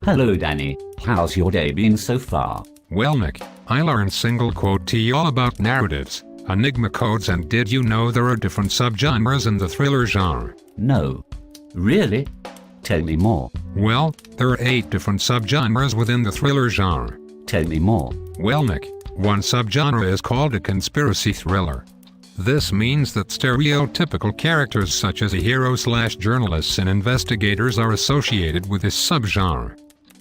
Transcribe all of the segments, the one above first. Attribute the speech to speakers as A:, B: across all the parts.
A: Hello Danny, how's your day been so far?
B: Well Nick, I learned single quote to all about narratives, enigma codes, and did you know there are different subgenres in the thriller genre?
A: No. Really? Tell me more.
B: Well, there are 8 different subgenres within the thriller genre.
A: Tell me more.
B: Well Nick, one subgenre is called a conspiracy thriller. This means that stereotypical characters such as a hero/journalists and investigators are associated with this subgenre.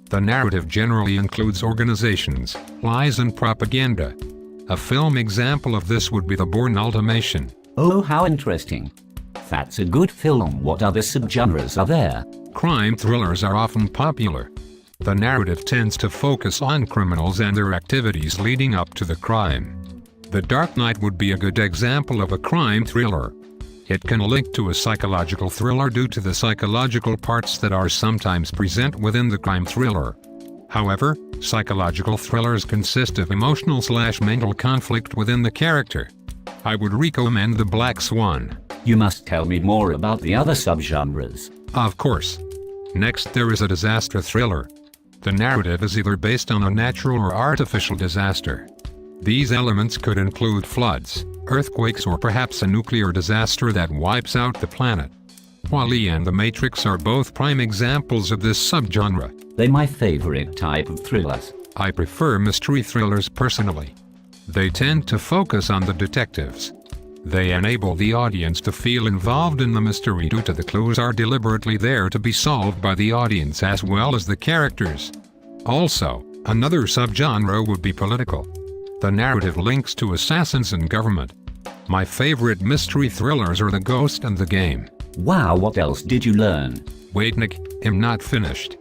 B: The narrative generally includes organizations, lies and propaganda. A film example of this would be The Bourne Ultimatum.
A: Oh, how interesting. That's a good film. What other subgenres are there?
B: Crime thrillers are often popular. The narrative tends to focus on criminals and their activities leading up to the crime. The Dark Knight would be a good example of a crime thriller. It can link to a psychological thriller due to the psychological parts that are sometimes present within the crime thriller. However, psychological thrillers consist of emotional/mental conflict within the character. I would recommend The Black Swan.
A: You must tell me more about the other subgenres.
B: Of course. Next there is a disaster thriller. The narrative is either based on a natural or artificial disaster. These elements could include floods, earthquakes, or perhaps a nuclear disaster that wipes out the planet. WALL-E and The Matrix are both prime examples of this subgenre.
A: They're my favorite type of thrillers.
B: I prefer mystery thrillers personally. They tend to focus on the detectives. They enable the audience to feel involved in the mystery due to the clues are deliberately there to be solved by the audience as well as the characters. Also, another subgenre would be political. The narrative links to assassins and government. My favorite mystery thrillers are The Ghost and The Game.
A: Wow, what else did you learn?
B: Wait Nick, I'm not finished.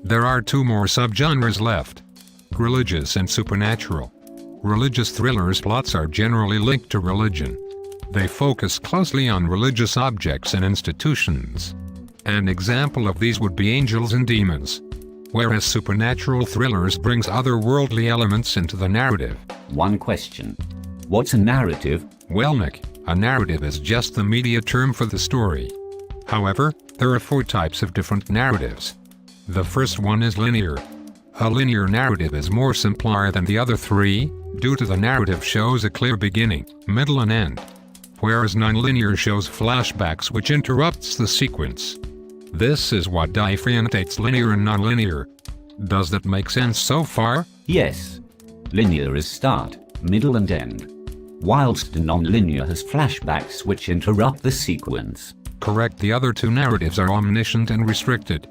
B: There are 2 more subgenres left. Religious and supernatural. Religious thrillers plots are generally linked to religion. They focus closely on religious objects and institutions. An example of these would be Angels and Demons. Whereas supernatural thrillers brings otherworldly elements into the narrative.
A: One question. What's a narrative?
B: Well Nick, a narrative is just the media term for the story. However, there are 4 types of different narratives. The first one is linear. A linear narrative is more simpler than the other 3, due to the narrative shows a clear beginning, middle and end. Whereas nonlinear shows flashbacks which interrupts the sequence. This is what differentiates linear and nonlinear. Does that make sense so far?
A: Yes. Linear is start, middle and end. Whilst non-linear has flashbacks which interrupt the sequence.
B: Correct. The other 2 narratives are omniscient and restricted.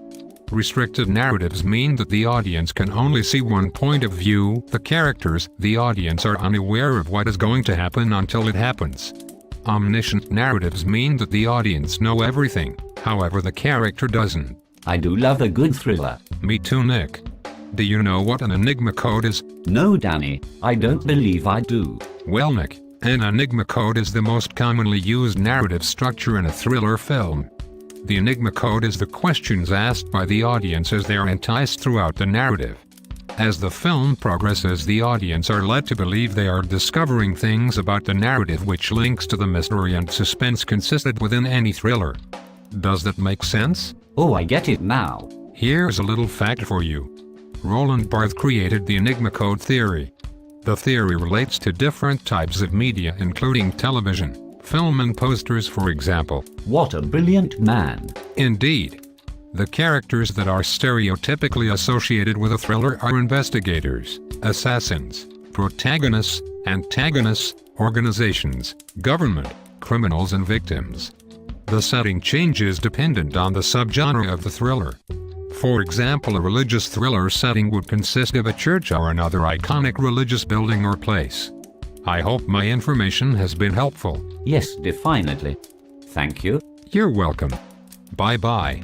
B: Restricted narratives mean that the audience can only see one point of view. The characters, the audience, are unaware of what is going to happen until it happens. Omniscient narratives mean that the audience know everything, however the character doesn't.
A: I do love a good thriller.
B: Me too Nick. Do you know what an enigma code is?
A: No Danny, I don't believe I do.
B: Well Nick, an enigma code is the most commonly used narrative structure in a thriller film. The enigma code is the questions asked by the audience as they are enticed throughout the narrative. As the film progresses, the audience are led to believe they are discovering things about the narrative which links to the mystery and suspense consisted within any thriller. Does that make sense?
A: Oh, I get it now.
B: Here's a little fact for you. Roland Barthes created the enigma code theory. The theory relates to different types of media including television, film and posters, for example.
A: What a brilliant man.
B: Indeed. The characters that are stereotypically associated with a thriller are investigators, assassins, protagonists, antagonists, organizations, government, criminals and victims. The setting changes dependent on the subgenre of the thriller. For example, a religious thriller setting would consist of a church or another iconic religious building or place. I hope my information has been helpful.
A: Yes, definitely. Thank you.
B: You're welcome. Bye-bye.